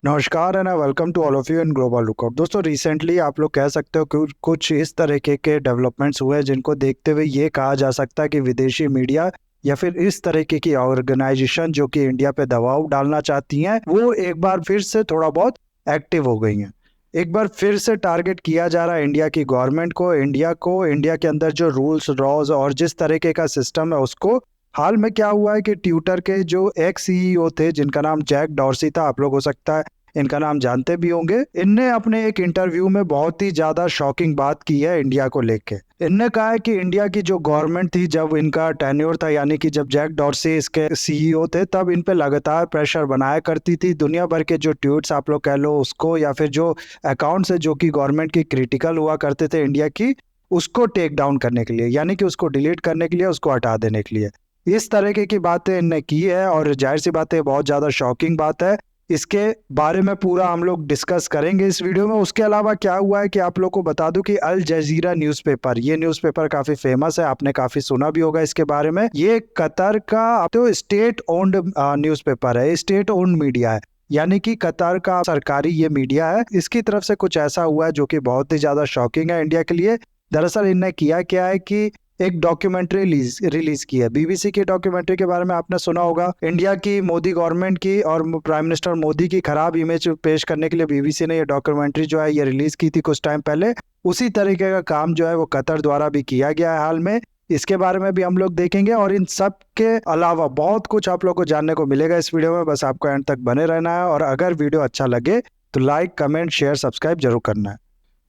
नमस्कार and welcome to all of you in Global Lookout. दोस्तों, recently आप लोग कह सकते हो कि कुछ इस तरीके के डेवलपमेंट्स हुए हैं जिनको देखते हुए ये कहा जा सकता है कि विदेशी मीडिया या फिर इस तरीके की ऑर्गेनाइजेशन जो कि इंडिया पे दबाव डालना चाहती हैं वो एक बार फिर से थोड़ा बहुत एक्टिव हो गई हैं। एक बार फिर से टारगेट किया जा रहा है इंडिया की गवर्नमेंट को, इंडिया के अंदर जो रूल्स लॉज और जिस तरीके का सिस्टम है उसको। हाल में क्या हुआ है कि ट्विटर के जो एक्स सीईओ थे जिनका नाम जैक डॉर्सी था, आप लोग हो सकता है इनका नाम जानते भी होंगे। इनने अपने एक इंटरव्यू में बहुत ही ज्यादा शॉकिंग बात की है इंडिया को लेके। इनने कहा है कि इंडिया की जो गवर्नमेंट थी जब इनका टेन्योर था, यानी कि जब जैक डॉर्सी इसके सीईओ थे, तब इन पे लगातार प्रेशर बनाया करती थी। दुनिया भर के जो ट्वीट्स आप लोग कह लो उसको, या फिर जो अकाउंट्स है जो कि गवर्नमेंट की क्रिटिकल हुआ करते थे इंडिया की, उसको टेक डाउन करने के लिए, यानी कि उसको डिलीट करने के लिए, उसको हटा देने के लिए इस तरीके की बातें इनने की है। और जाहिर सी बात है बहुत ज्यादा शॉकिंग बात है। इसके बारे में पूरा हम लोग डिस्कस करेंगे इस वीडियो में। उसके अलावा क्या हुआ है कि आप लोग को बता दूं कि अल जजीरा न्यूज़पेपर, ये न्यूज़पेपर काफी फेमस है, आपने काफी सुना भी होगा इसके बारे में। ये कतर का तो स्टेट ओन्ड न्यूज़पेपर है, स्टेट ओन्ड मीडिया है, यानी कि कतर का सरकारी ये मीडिया है। इसकी तरफ से कुछ ऐसा हुआ है जो कि बहुत ही ज्यादा शॉकिंग है इंडिया के लिए। दरअसल इनने किया क्या है कि एक डॉक्यूमेंट्री रिलीज की है। बीबीसी की डॉक्यूमेंट्री के बारे में आपने सुना होगा। इंडिया की मोदी गवर्नमेंट की और प्राइम मिनिस्टर मोदी की खराब इमेज पेश करने के लिए बीबीसी ने ये डॉक्यूमेंट्री जो है ये रिलीज की थी कुछ टाइम पहले। उसी तरीके का काम जो है वो कतर द्वारा भी किया गया है हाल में। इसके बारे में भी हम लोग देखेंगे और इन सब के अलावा बहुत कुछ आप लोग को जानने को मिलेगा इस वीडियो में। बस आपको एंड तक बने रहना है और अगर वीडियो अच्छा लगे तो लाइक, कमेंट, शेयर, सब्सक्राइब जरूर करना है।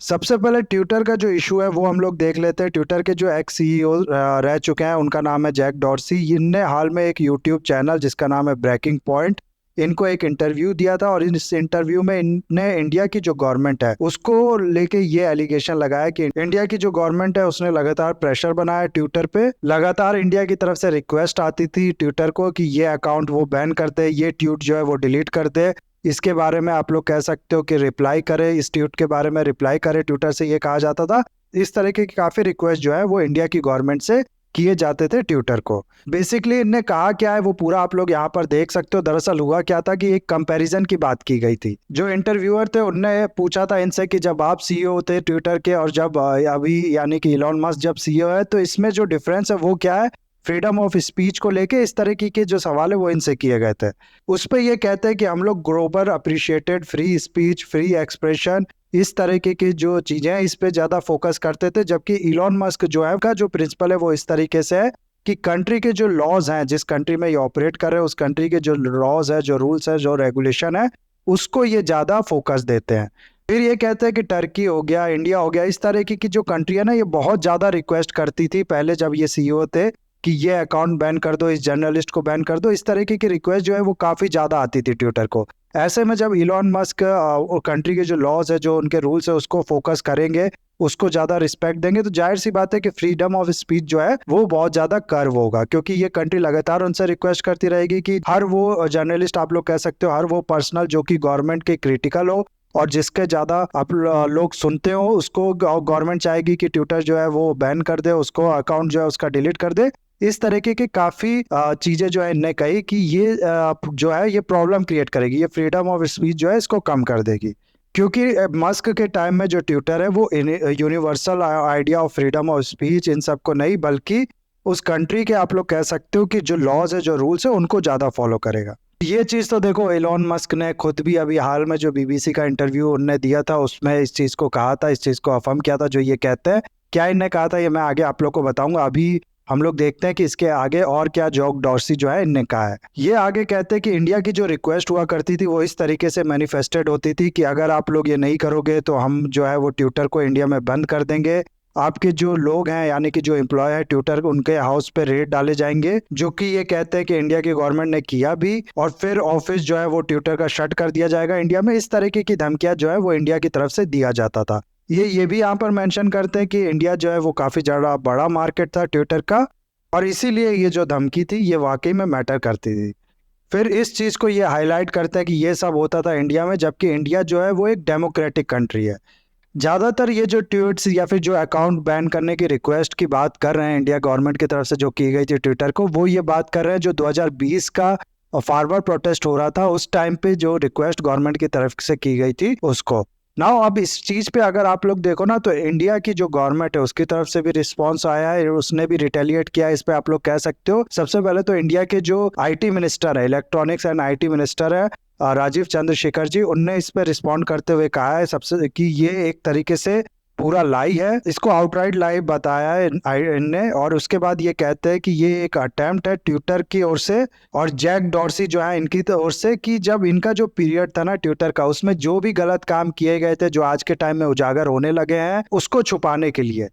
सबसे पहले ट्विटर का जो इशू है वो हम लोग देख लेते हैं। ट्विटर के जो एक्स सीईओ रह चुके हैं उनका नाम है जैक डॉर्सी। इनने हाल में एक यूट्यूब चैनल जिसका नाम है ब्रेकिंग पॉइंट, इनको एक इंटरव्यू दिया था और इस इंटरव्यू में इनने इंडिया की जो गवर्नमेंट है उसको लेके ये एलिगेशन लगाया कि इंडिया की जो गवर्नमेंट है उसने लगातार प्रेशर बनाया ट्विटर पे। लगातार इंडिया की तरफ से रिक्वेस्ट आती थी ट्विटर को कि ये अकाउंट वो बैन कर दे, ये ट्वीट जो है वो डिलीट कर दे। इसके बारे में आप लोग कह सकते हो कि रिप्लाई करे, इस ट्वीट के बारे में रिप्लाई करे, ट्विटर से ये कहा जाता था। इस तरीके की काफी रिक्वेस्ट जो है वो इंडिया की गवर्नमेंट से किए जाते थे ट्विटर को। बेसिकली इनने कहा क्या है वो पूरा आप लोग यहाँ पर देख सकते हो। दरअसल हुआ क्या था कि एक कंपैरिजन की बात की गई थी। जो इंटरव्यूअर थे उनने पूछा था इनसे कि जब आप सीईओ थे ट्विटर के और जब अभी यानी कि इलॉन मस्क जब सीईओ है तो इसमें जो डिफरेंस है वो क्या है, फ्रीडम ऑफ स्पीच को लेके इस तरीके के जो सवाल है वो इनसे किए गए थे। उस पे ये कहते हैं कि हम लोग global appreciated free speech, free expression, इस तरीके की जो चीजें हैं इस पे ज्यादा फोकस करते थे। जबकि इलॉन मस्क जो है का जो प्रिंसिपल है वो इस तरीके से है कि कंट्री के जो लॉज हैं, जिस कंट्री में ये ऑपरेट कर रहे हैं उस कंट्री के जो लॉज है, जो रूल्स है, जो रेगुलेशन है, उसको ये ज्यादा फोकस देते हैं। फिर ये कहते हैं कि टर्की हो गया, इंडिया हो गया, इस तरीके की जो कंट्री है ना ये बहुत ज्यादा रिक्वेस्ट करती थी पहले जब ये सीईओ थे कि ये अकाउंट बैन कर दो, इस जर्नलिस्ट को बैन कर दो। इस तरीके की रिक्वेस्ट जो है वो काफी ज्यादा आती थी ट्विटर को। ऐसे में जब इलॉन मस्क कंट्री के जो लॉज है, जो उनके रूल्स है, उसको फोकस करेंगे, उसको ज्यादा रिस्पेक्ट देंगे, तो जाहिर सी बात है कि फ्रीडम ऑफ स्पीच जो है वो बहुत ज्यादा कर्व होगा। क्योंकि ये कंट्री लगातार उनसे रिक्वेस्ट करती रहेगी कि हर वो जर्नलिस्ट, आप लोग कह सकते हो हर वो पर्सनल जो कि गवर्नमेंट के क्रिटिकल हो और जिसके ज्यादा आप लोग सुनते हो, उसको गवर्नमेंट चाहेगी कि ट्विटर जो है वो बैन कर दे, उसको अकाउंट जो है उसका डिलीट कर दे। इस तरीके की काफी चीजें जो है इनने कही कि ये जो है ये प्रॉब्लम क्रिएट करेगी, ये फ्रीडम ऑफ स्पीच जो है इसको कम कर देगी। क्योंकि मस्क के टाइम में जो ट्विटर है वो universal idea of freedom of speech in सबको नहीं, बल्कि उस कंट्री के आप लोग कह सकते हो कि जो लॉज है, जो रूल्स है, उनको ज्यादा फॉलो करेगा। ये चीज तो देखो एलॉन मस्क ने खुद भी अभी हाल में जो बीबीसी का इंटरव्यू उनने दिया था उसमें इस चीज को कहा था, इस चीज को अफर्म किया था जो ये कहते हैं। क्या इनने कहा था ये मैं आगे आप लोग को बताऊंगा। अभी हम लोग देखते हैं कि इसके आगे और क्या जॉक डॉर्सी जो है इनने कहा है। ये आगे कहते हैं कि इंडिया की जो रिक्वेस्ट हुआ करती थी वो इस तरीके से मैनिफेस्टेड होती थी कि अगर आप लोग ये नहीं करोगे तो हम जो है वो ट्विटर को इंडिया में बंद कर देंगे। आपके जो लोग हैं यानी कि जो एम्प्लॉय है ट्विटर, उनके हाउस पे रेड डाले जाएंगे, जो कि ये कहते हैं कि इंडिया की गवर्नमेंट ने किया भी। और फिर ऑफिस जो है वो ट्विटर का शट कर दिया जाएगा इंडिया में। इस तरीके की धमकियां जो है वो इंडिया की तरफ से दिया जाता था। ये भी यहाँ पर मेंशन करते हैं कि इंडिया जो है वो काफी ज्यादा बड़ा मार्केट था ट्विटर का और इसीलिए ये जो धमकी थी ये वाकई में मैटर करती थी। फिर इस चीज को ये हाईलाइट करते हैं कि ये सब होता था इंडिया में, जबकि इंडिया जो है वो एक डेमोक्रेटिक कंट्री है। ज्यादातर ये जो ट्वीट्स या फिर जो अकाउंट बैन करने की रिक्वेस्ट की बात कर रहे हैं इंडिया गवर्नमेंट की तरफ से जो की गई थी ट्विटर को, वो ये बात कर रहे हैं जो 2020 का फार्मर प्रोटेस्ट हो रहा था उस टाइम पे जो रिक्वेस्ट गवर्नमेंट की तरफ से की गई थी उसको। नाउ अब इस चीज पे अगर आप लोग देखो ना तो इंडिया की जो गवर्नमेंट है उसकी तरफ से भी रिस्पांस आया है, उसने भी रिटेलिएट किया है। इस पे आप लोग कह सकते हो सबसे पहले तो इंडिया के जो आईटी मिनिस्टर है, इलेक्ट्रॉनिक्स एंड आईटी मिनिस्टर है राजीव चंद्रशेखर जी, उनने इस पे रिस्पॉन्ड करते हुए कहा है सबसे कि ये एक तरीके से पूरा लाई है, इसको आउटराइट लाई बताया है इनने। और उसके बाद ये कहते हैं कि ये एक अटेम्प्ट है ट्विटर की ओर से और जैक डॉर्सी जो है इनकी ओर से, कि जब इनका जो पीरियड था ना ट्विटर का, उसमें जो भी गलत काम किए गए थे जो आज के टाइम में उजागर होने लगे हैं उसको छुपाने के लिए।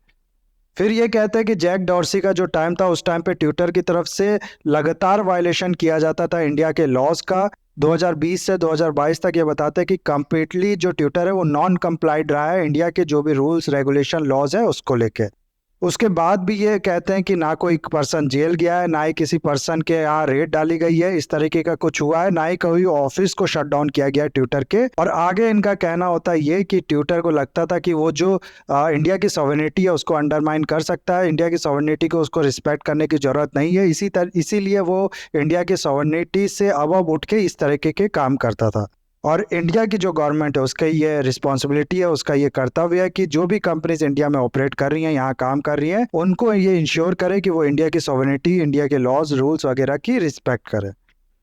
फिर ये कहते हैं कि जैक डॉर्सी का जो टाइम था उस टाइम पे ट्विटर की तरफ से लगातार वायलेशन किया जाता था इंडिया के लॉज का। 2020 से 2022 तक ये बताते हैं कि कंप्लीटली जो ट्विटर है वो नॉन कंप्लाइड रहा है इंडिया के जो भी रूल्स रेगुलेशन लॉज है उसको लेके। उसके बाद भी ये कहते हैं कि ना कोई पर्सन जेल गया है, ना ही किसी पर्सन के यहाँ रेड डाली गई है, इस तरीके का कुछ हुआ है, ना ही कोई ऑफिस को शट डाउन किया गया है ट्विटर के। और आगे इनका कहना होता है ये कि ट्विटर को लगता था कि वो जो इंडिया की सॉवरेनिटी है उसको अंडरमाइन कर सकता है, इंडिया की सॉवरेनिटी को उसको रिस्पेक्ट करने की जरूरत नहीं है, इसीलिए वो इंडिया की सॉवरेनिटी से अबव उठ के इस तरीके के काम करता था। और इंडिया की जो गवर्नमेंट है उसका ये रिस्पॉन्सिबिलिटी है, उसका ये कर्तव्य है कि जो भी कंपनीज इंडिया में ऑपरेट कर रही हैं, यहाँ काम कर रही हैं, उनको ये इंश्योर करे कि वो इंडिया की सॉवरेनिटी, इंडिया के लॉज रूल्स वगैरह की रिस्पेक्ट करे।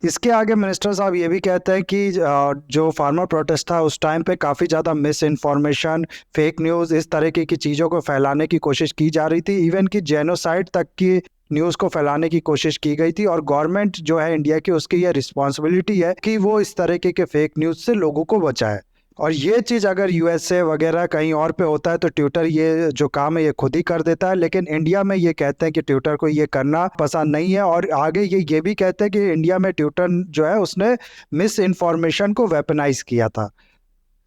इसके आगे मिनिस्टर साहब ये भी कहते हैं कि जो फार्मर प्रोटेस्ट था उस टाइम पे काफ़ी ज़्यादा मिस इन्फॉर्मेशन, फेक न्यूज़, इस तरीके की चीज़ों को फैलाने की कोशिश की जा रही थी, इवन कि जेनोसाइड तक की न्यूज़ को फैलाने की कोशिश की गई थी। और गवर्नमेंट जो है इंडिया की उसकी यह रिस्पॉन्सिबिलिटी है कि वो इस तरीके के फेक न्यूज़ से लोगों को बचाए। और ये चीज़ अगर यूएसए वगैरह कहीं और पे होता है तो ट्विटर ये जो काम है ये खुद ही कर देता है, लेकिन इंडिया में ये कहते हैं कि ट्विटर को ये करना पसंद नहीं है। और आगे ये भी कहते हैं कि इंडिया में ट्विटर जो है उसने मिस इन्फॉर्मेशन को वेपनाइज किया था।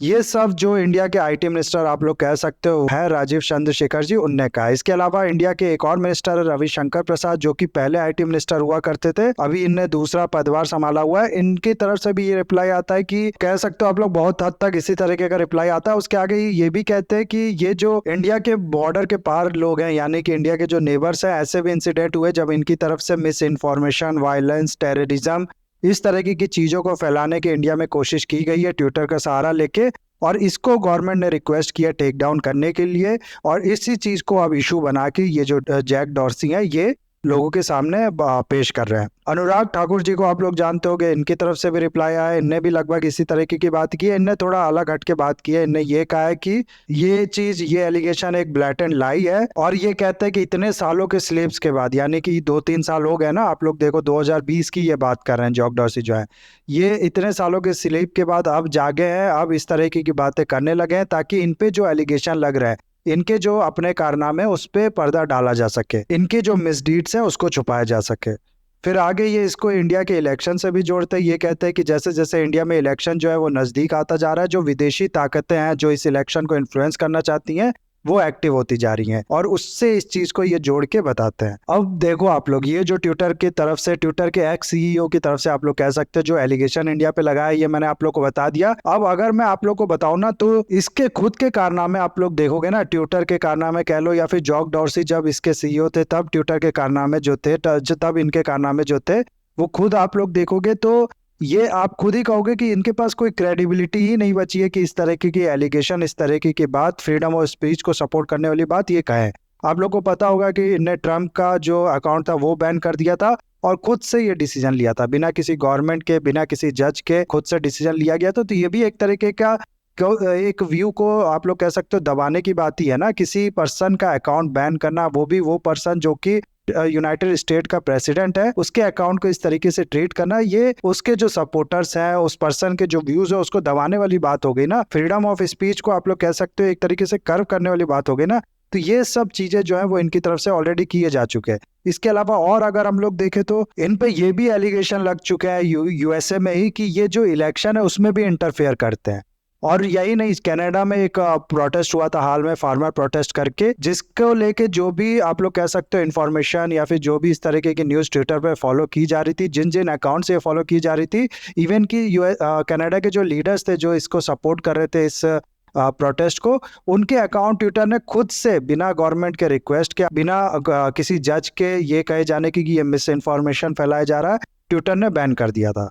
ये सब जो इंडिया के आईटी मिनिस्टर आप लोग कह सकते हो है राजीव चंद्रशेखर जी, उनने कहा। इसके अलावा इंडिया के एक और मिनिस्टर है रविशंकर प्रसाद, जो कि पहले आईटी मिनिस्टर हुआ करते थे, अभी इनने दूसरा पदभार संभाला हुआ है। इनकी तरफ से भी ये रिप्लाई आता है कि कह सकते हो आप लोग बहुत हद तक इसी तरीके का रिप्लाई आता है। उसके आगे ये भी कहते हैं कि ये जो इंडिया के बॉर्डर के पार लोग हैं, यानी कि इंडिया के जो नेबर्स हैं, ऐसे भी इंसिडेंट हुए जब इनकी तरफ से मिस इन्फॉर्मेशन, वायलेंस, टेररिज्म, इस तरीके की चीजों को फैलाने की इंडिया में कोशिश की गई है ट्विटर का सहारा लेके। और इसको गवर्नमेंट ने रिक्वेस्ट किया टेक डाउन करने के लिए, और इसी चीज को अब इशू बना के ये जो जैक डॉर्सी है ये लोगों के सामने पेश कर रहे हैं। अनुराग ठाकुर जी को आप लोग जानते होंगे, इनकी तरफ से भी रिप्लाई आया है, इनने भी लगभग इसी तरीके की बात की है। इनने थोड़ा अलग हट के बात की है, इनने ये कहा है कि ये चीज, ये एलिगेशन एक ब्लैटेंट लाई है। और ये कहते हैं कि इतने सालों के स्लेब्स के बाद, यानी कि 2-3 साल हो गए ना, आप लोग देखो 2020 की ये बात कर रहे हैं, जॉक डॉर्सी जो है ये इतने सालों के स्लेब के बाद अब जागे हैं, अब इस तरीके की बातें करने लगे हैं ताकि इन पे जो एलिगेशन लग रहा है, इनके जो अपने कारनामे उस पे पर्दा डाला जा सके, इनके जो मिसडीड्स हैं उसको छुपाया जा सके। फिर आगे ये इसको इंडिया के इलेक्शन से भी जोड़ते हैं। ये कहते हैं कि जैसे जैसे इंडिया में इलेक्शन जो है वो नज़दीक आता जा रहा है, जो विदेशी ताकतें हैं जो इस इलेक्शन को इन्फ्लुएंस करना चाहती हैं वो एक्टिव होती जा रही हैं, और उससे इस चीज को ये जोड़ के बताते हैं। अब देखो आप लोग, ये जो ट्विटर की तरफ से, ट्विटर के एक्स सीईओ की तरफ से आप लोग कह सकते हैं जो एलिगेशन इंडिया पे लगाया, ये मैंने आप लोग को बता दिया। अब अगर मैं आप लोग को बताऊं ना तो इसके खुद के कारनामे आप लोग देखोगे ना, ट्विटर के कारनामे कह लो या फिर जॉक डॉर्सी जब इसके सीईओ थे तब ट्विटर के कारनामे जो थे, तब इनके कारनामे जो थे वो खुद आप लोग देखोगे तो ये आप खुद ही कहोगे कि इनके पास कोई क्रेडिबिलिटी ही नहीं बची है कि इस तरीके की एलिगेशन, इस तरीके की बात, फ्रीडम ऑफ स्पीच को सपोर्ट करने वाली बात ये कहे। आप लोग को पता होगा कि इनने ट्रम्प का जो अकाउंट था वो बैन कर दिया था, और खुद से ये डिसीजन लिया था, बिना किसी गवर्नमेंट के, बिना किसी जज के खुद से डिसीजन लिया गया था। तो ये भी एक तरीके का एक व्यू को आप लोग कह सकते हो दबाने की बात ही है ना, किसी पर्सन का अकाउंट बैन करना, वो भी वो पर्सन जो कि यूनाइटेड स्टेट का प्रेसिडेंट है, उसके अकाउंट को इस तरीके से ट्रीट करना, ये उसके जो सपोर्टर्स हैं, उस पर्सन के जो व्यूज है उसको दबाने वाली बात हो गई ना। फ्रीडम ऑफ स्पीच को आप लोग कह सकते हो एक तरीके से कर्व करने वाली बात हो गई ना। तो ये सब चीजें जो है वो इनकी तरफ से ऑलरेडी किए जा चुके हैं। इसके अलावा और अगर हम लोग देखें तो इन पे ये भी एलिगेशन लग चुका है यूएसए में ही कि ये जो इलेक्शन है उसमें भी इंटरफेयर करते हैं। और यही नहीं, कनाडा में एक प्रोटेस्ट हुआ था हाल में, फार्मर प्रोटेस्ट करके, जिसको लेके जो भी आप लोग कह सकते हो इन्फॉर्मेशन या फिर जो भी इस तरीके की न्यूज़ ट्विटर पे फॉलो की जा रही थी, जिन जिन अकाउंट से फॉलो की जा रही थी, इवन कि कनाडा के जो लीडर्स थे जो इसको सपोर्ट कर रहे थे इस प्रोटेस्ट को, उनके अकाउंट ट्विटर ने खुद से बिना गवर्नमेंट के रिक्वेस्ट के, बिना किसी जज के ये कहे जाने की कि ये मिस इन्फॉर्मेशन फैलाया जा रहा है, ट्विटर ने बैन कर दिया था।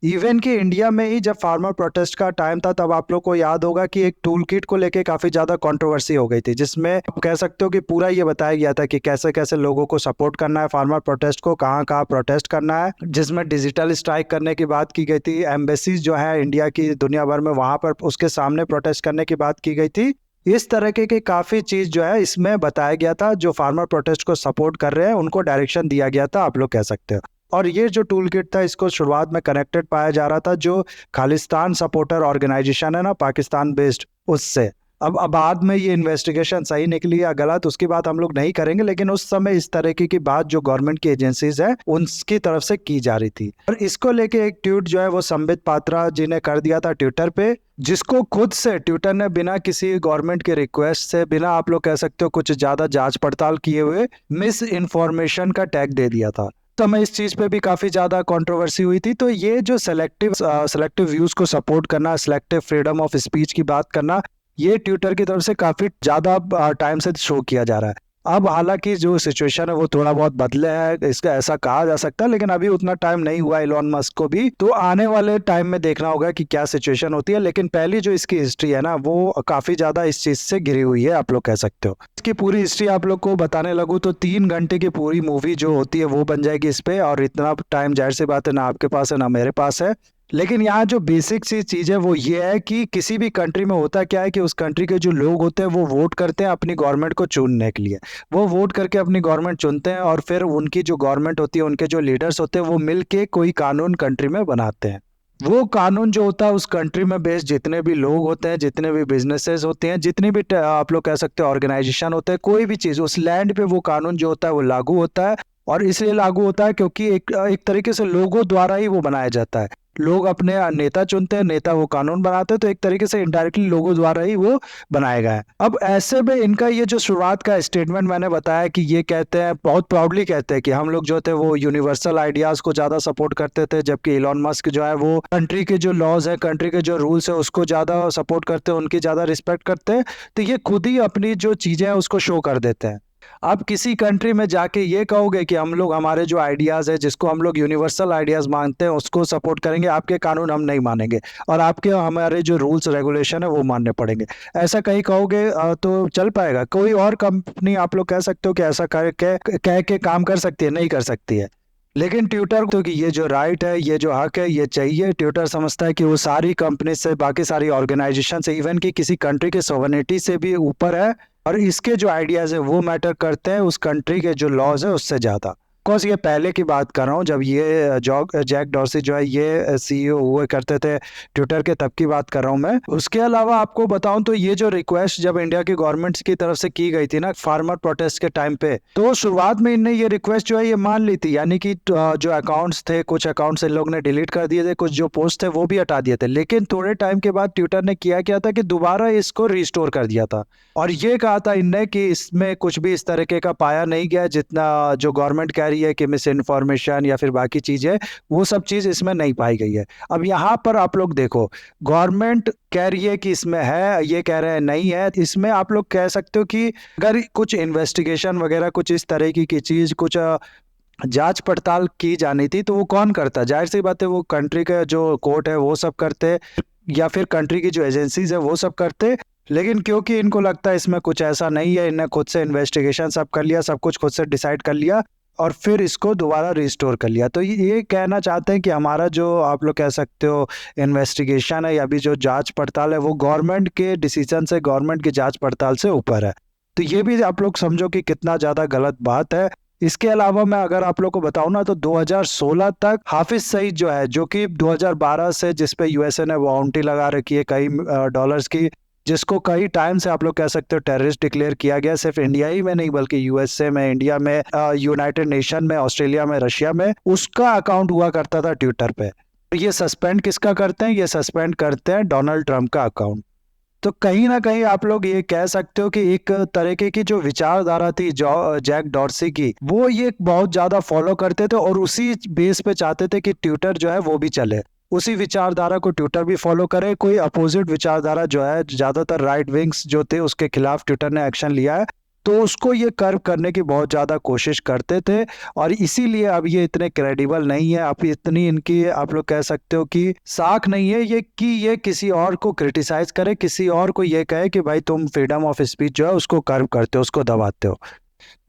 इवन कि इंडिया में ही जब फार्मर प्रोटेस्ट का टाइम था, तब आप लोग को याद होगा कि एक टूल किट को लेके काफी ज्यादा कंट्रोवर्सी हो गई थी, जिसमें आप कह सकते हो कि पूरा ये बताया गया था कि कैसे कैसे लोगों को सपोर्ट करना है, फार्मर प्रोटेस्ट को कहाँ कहाँ प्रोटेस्ट करना है, जिसमें डिजिटल स्ट्राइक करने की बात की गई थी, एम्बेसीज जो है इंडिया की दुनिया भर में वहां पर उसके सामने प्रोटेस्ट करने की बात की गई थी। इस तरह के काफी चीज जो है इसमें बताया गया था, जो फार्मर प्रोटेस्ट को सपोर्ट कर रहे हैं उनको डायरेक्शन दिया गया था, आप लोग कह सकते हो। और ये जो टूल किट था, इसको शुरुआत में कनेक्टेड पाया जा रहा था जो खालिस्तान सपोर्टर ऑर्गेनाइजेशन है ना, पाकिस्तान बेस्ड, उससे। अब बाद में ये इन्वेस्टिगेशन सही निकली या गलत, उसकी बात हम लोग नहीं करेंगे, लेकिन उस समय इस तरीके की बात जो गवर्नमेंट की एजेंसीज है उनकी तरफ से की जा रही थी। और इसको लेके एक ट्वीट जो है वो संबित पात्रा जी ने कर दिया था ट्विटर पे, जिसको खुद से ट्विटर ने बिना किसी गवर्नमेंट के रिक्वेस्ट से, बिना आप लोग कह सकते हो कुछ ज्यादा जांच पड़ताल किए हुए, मिस इन्फॉर्मेशन का टैग दे दिया था। तो मैं इस चीज पे भी काफी ज्यादा कंट्रोवर्सी हुई थी। तो ये जो सेलेक्टिव व्यूज को सपोर्ट करना, सेलेक्टिव फ्रीडम ऑफ स्पीच की बात करना, ये ट्विटर की तरफ से काफी ज्यादा टाइम से शो किया जा रहा है। अब हालांकि जो सिचुएशन है वो थोड़ा बहुत बदले है, इसका ऐसा कहा जा सकता है, लेकिन अभी उतना टाइम नहीं हुआ इलॉन मस्क को भी, तो आने वाले टाइम में देखना होगा कि क्या सिचुएशन होती है। लेकिन पहली जो इसकी हिस्ट्री है ना, वो काफी ज्यादा इस चीज से घिरी हुई है, आप लोग कह सकते हो। इसकी पूरी हिस्ट्री आप लोग को बताने लगूँ तो 3 घंटे की पूरी मूवी जो होती है वो बन जाएगी इस पे, और इतना टाइम जाहिर सी बात है ना आपके पास है ना मेरे पास है। लेकिन यहाँ जो बेसिक सी चीज है वो ये है कि किसी भी कंट्री में होता क्या है कि उस कंट्री के जो लोग होते हैं वो वोट करते हैं अपनी गवर्नमेंट को चुनने के लिए। वो वोट करके अपनी गवर्नमेंट चुनते हैं, और फिर उनकी जो गवर्नमेंट होती है, उनके जो लीडर्स होते हैं, वो मिल के कोई कानून कंट्री में बनाते हैं। वो कानून जो होता है उस कंट्री में बेस्ड जितने भी लोग होते हैं, जितने भी बिजनेसेस होते हैं, जितनी भी आप लोग कह सकते हैं ऑर्गेनाइजेशन होते हैं, कोई भी चीज उस लैंड पे वो कानून जो होता है वो लागू होता है। और इसलिए लागू होता है क्योंकि एक तरीके से लोगों द्वारा ही वो बनाया जाता है। लोग अपने नेता चुनते हैं, नेता वो कानून बनाते हैं, तो एक तरीके से इनडायरेक्टली लोगों द्वारा ही वो बनाया गया है। अब ऐसे में इनका ये जो शुरुआत का स्टेटमेंट मैंने बताया कि ये कहते हैं, बहुत प्राउडली कहते हैं कि हम लोग जो थे वो यूनिवर्सल आइडियाज को ज्यादा सपोर्ट करते थे, जबकि इलॉन मस्क जो है वो कंट्री के जो लॉज है, कंट्री के जो रूल्स है उसको ज्यादा सपोर्ट करते हैं, उनकी ज्यादा रिस्पेक्ट करते हैं। तो ये खुद ही अपनी जो चीजें हैं उसको शो कर देते हैं। आप किसी कंट्री में जाके ये कहोगे कि हम लोग हमारे जो आइडियाज है, जिसको हम लोग यूनिवर्सल आइडियाज मानते हैं, उसको सपोर्ट करेंगे, आपके कानून हम नहीं मानेंगे, और आपके हमारे जो रूल्स रेगुलेशन है वो मानने पड़ेंगे, ऐसा कहीं कहोगे तो चल पाएगा? कोई और कंपनी आप लोग कह सकते हो कि ऐसा कह के काम कर सकती है? नहीं कर सकती है। लेकिन ट्विटर तो कि ये जो राइट है, ये जो हक है, ये चाहिए। ट्विटर समझता है कि वो सारी कंपनी से, बाकी सारी ऑर्गेनाइजेशन से, इवन कि किसी कंट्री के सोवरेनिटी से भी ऊपर है, और इसके जो आइडियाज है वो मैटर करते हैं उस कंट्री के जो लॉज है उससे ज्यादा। कोर्स ये पहले की बात कर रहा हूँ, जब ये जैक डॉर्सी जो है ये सीईओ हुए करते थे ट्विटर के, तब की बात कर रहा हूँ मैं। उसके अलावा आपको बताऊं तो ये जो रिक्वेस्ट जब इंडिया की गवर्नमेंट की तरफ से की गई थी ना फार्मर प्रोटेस्ट के टाइम पे, तो शुरुआत में इनने ये रिक्वेस्ट जो है ये मान ली थी, यानी कि जो अकाउंट्स थे, कुछ अकाउंट्स इन लोग ने डिलीट कर दिए थे, कुछ जो पोस्ट थे वो भी हटा दिए थे। लेकिन थोड़े टाइम के बाद ट्विटर ने किया था कि दोबारा इसको रिस्टोर कर दिया था, और ये कहा था इनने कि इसमें कुछ भी इस तरीके का पाया नहीं गया, जितना जो गवर्नमेंट कह रही है कि मिस इन्फॉर्मेशन या फिर बाकी चीजें, वो सब चीज इसमें नहीं पाई गई है। अब यहाँ पर आप लोग देखो, गवर्नमेंट कह रही है कि इसमें है, ये कह रहे हैं नहीं है। इसमें आप लोग कह सकते हो कि अगर कुछ इन्वेस्टिगेशन वगैरह, कुछ इस तरीके की चीज, कुछ जांच पड़ताल की जानी थी, तो वो कौन करता? जाहिर सी बात है वो कंट्री का जो कोर्ट है वो सब करते, या फिर कंट्री की जो एजेंसीज है वो सब करते। लेकिन क्योंकि इनको लगता है इसमें कुछ ऐसा नहीं है, इन्हें खुद से इन्वेस्टिगेशन सब कर लिया, सब कुछ खुद से डिसाइड कर लिया, और फिर इसको दोबारा रिस्टोर कर लिया। तो ये कहना चाहते हैं कि हमारा जो आप लोग कह सकते हो इन्वेस्टिगेशन है, या अभी जो जांच पड़ताल है, वो गवर्नमेंट के डिसीजन से, गवर्नमेंट की जांच पड़ताल से ऊपर है। तो ये भी आप लोग समझो कि कितना ज्यादा गलत बात है। इसके अलावा मैं अगर आप लोग को बताऊं ना, तो 2016 तक हाफिज सईद जो है, जो कि 2012 से जिस पे यूएसए ने वारंटी लगा रखी है कई डॉलर्स की, जिसको कई टाइम से आप लोग कह सकते हो टेररिस्ट डिक्लेयर किया गया, सिर्फ इंडिया ही में नहीं बल्कि यूएसए में, इंडिया में, यूनाइटेड नेशन में, ऑस्ट्रेलिया में, रशिया में, उसका अकाउंट हुआ करता था ट्विटर पे। ये सस्पेंड किसका करते हैं? ये सस्पेंड करते हैं डोनाल्ड ट्रंप का अकाउंट। तो कहीं ना कहीं आप लोग ये कह सकते हो कि एक तरीके की जो विचारधारा थी जैक डॉर्सी की, वो ये बहुत ज्यादा फॉलो करते थे, और उसी बेस पे चाहते थे कि ट्विटर जो है वो भी चले, उसी विचारधारा को ट्विटर भी फॉलो करे। कोई अपोजिट विचारधारा जो है, ज्यादातर राइट विंग्स जो थे उसके खिलाफ ट्विटर ने एक्शन लिया है, तो उसको ये कर्व करने की बहुत ज़्यादा कोशिश करते थे और इसीलिए अब ये इतने क्रेडिबल नहीं है। अब इतनी इनकी आप लोग कह सकते हो कि साख नहीं है ये कि ये किसी और को क्रिटिसाइज करे, किसी और को ये कहे कि भाई तुम फ्रीडम ऑफ स्पीच जो है उसको कर्व करते हो, उसको दबाते हो।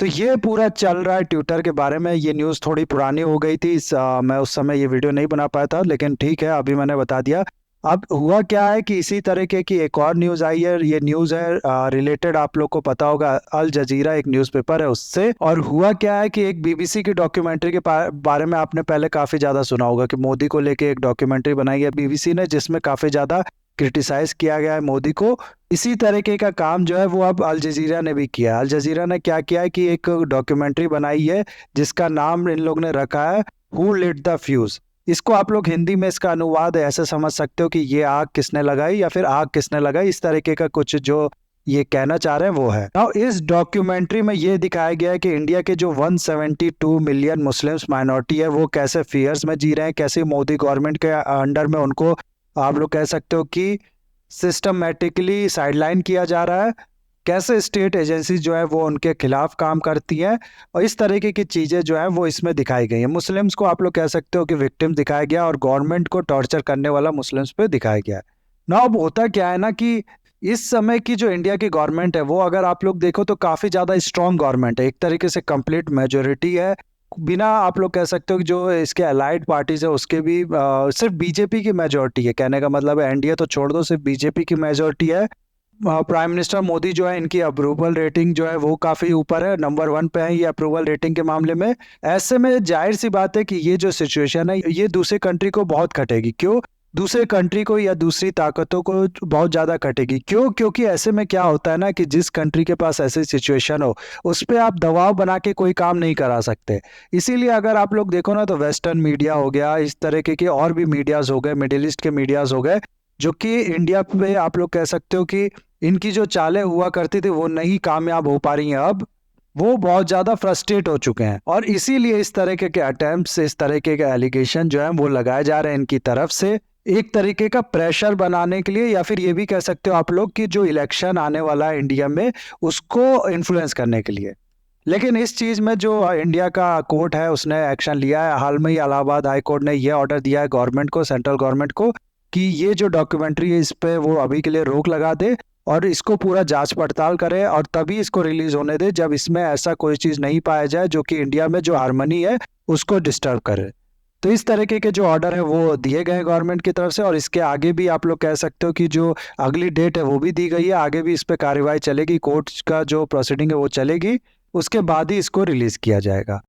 तो ये पूरा चल रहा है ट्विटर के बारे में। ये न्यूज़ थोड़ी पुरानी हो गई थी, मैं उस समय ये वीडियो नहीं बना पाया था, लेकिन ठीक है अभी मैंने बता दिया। अब हुआ क्या है कि इसी तरीके की एक और न्यूज़ आई है। ये न्यूज़ है रिलेटेड, आप लोग को पता होगा, अल जजीरा एक न्यूज़पेपर है उससे। और हुआ क्या है कि एक बीबीसी की डॉक्यूमेंट्री के बारे में आपने पहले काफ़ी ज़्यादा सुना होगा कि मोदी को लेके एक डॉक्यूमेंट्री बनाई है बीबीसी ने, जिसमें काफ़ी ज़्यादा क्रिटिसाइज किया गया है मोदी को। इसी तरीके का काम जो है वो अब अल जजीरा ने भी किया है। अल जजीरा ने क्या किया है कि एक डॉक्यूमेंट्री बनाई है जिसका नाम इन लोग ने रखा है हु लिट द फ्यूज। इसको आप लोग हिंदी में इसका अनुवाद ऐसे समझ सकते हो कि ये आग किसने लगाई या फिर आग किसने लगाई, इस तरीके का कुछ जो ये कहना चाह रहे हैं वो है। नाउ इस डॉक्यूमेंट्री में ये दिखाया गया है कि इंडिया के जो 172 मिलियन मुस्लिम्स माइनॉरिटी है वो कैसे फियर्स में जी रहे हैं, कैसे मोदी गवर्नमेंट के अंडर में उनको आप लोग कह सकते हो कि सिस्टमेटिकली साइडलाइन किया जा रहा है, कैसे स्टेट एजेंसी जो है वो उनके खिलाफ काम करती है, और इस तरीके की चीज़ें जो है वो इसमें दिखाई गई है। मुस्लिम्स को आप लोग कह सकते हो कि विक्टिम दिखाया गया और गवर्नमेंट को टॉर्चर करने वाला मुस्लिम्स पे दिखाया गया है ना। अब होता क्या है ना कि इस समय की जो इंडिया की गवर्नमेंट है वो अगर आप लोग देखो तो काफ़ी ज़्यादा स्ट्रॉन्ग गवर्नमेंट है, एक तरीके से कंप्लीट मेजोरिटी है। बिना आप लोग कह सकते हो कि जो इसके अलाइड पार्टीज है उसके भी सिर्फ बीजेपी की मेजोरिटी है। कहने का मतलब है एनडीए तो छोड़ दो, सिर्फ बीजेपी की मेजोरिटी है। प्राइम मिनिस्टर मोदी जो है इनकी अप्रूवल रेटिंग जो है वो काफ़ी ऊपर है, नंबर 1 पे है ये अप्रूवल रेटिंग के मामले में। ऐसे में जाहिर सी बात है कि ये जो सिचुएशन है ये दूसरी कंट्री को बहुत खटेगी। क्यों? दूसरे कंट्री को या दूसरी ताकतों को बहुत ज़्यादा कटेगी। क्यों? क्योंकि ऐसे में क्या होता है ना कि जिस कंट्री के पास ऐसी सिचुएशन हो उस पर आप दबाव बना के कोई काम नहीं करा सकते। इसीलिए अगर आप लोग देखो ना तो वेस्टर्न मीडिया हो गया, इस तरीके के और भी मीडियाज़ हो गए, मिडिल ईस्ट के मीडियाज़ हो गए, जो कि इंडिया पे आप लोग कह सकते हो कि इनकी जो चालें हुआ करती थी वो नहीं कामयाब हो पा रही हैं। अब वो बहुत ज़्यादा फ्रस्ट्रेट हो चुके हैं और इसीलिए इस तरीके के अटेम्प्ट्स, इस तरीके के एलिगेशन जो है वो लगाए जा रहे हैं इनकी तरफ से, एक तरीके का प्रेशर बनाने के लिए, या फिर ये भी कह सकते हो आप लोग कि जो इलेक्शन आने वाला है इंडिया में उसको इन्फ्लुएंस करने के लिए। लेकिन इस चीज़ में जो इंडिया का कोर्ट है उसने एक्शन लिया है। हाल में ही इलाहाबाद हाई कोर्ट ने ये ऑर्डर दिया है गवर्नमेंट को, सेंट्रल गवर्नमेंट को, कि ये जो डॉक्यूमेंट्री है इस पे वो अभी के लिए रोक लगा दे और इसको पूरा जांच पड़ताल करे और तभी इसको रिलीज होने दे जब इसमें ऐसा कोई चीज़ नहीं पाया जाए जो कि इंडिया में जो हार्मनी है उसको डिस्टर्ब करे। तो इस तरीके के जो ऑर्डर है वो दिए गए गवर्नमेंट की तरफ से और इसके आगे भी आप लोग कह सकते हो कि जो अगली डेट है वो भी दी गई है। आगे भी इस पे कार्रवाई चलेगी, कोर्ट का जो प्रोसीडिंग है वो चलेगी, उसके बाद ही इसको रिलीज किया जाएगा।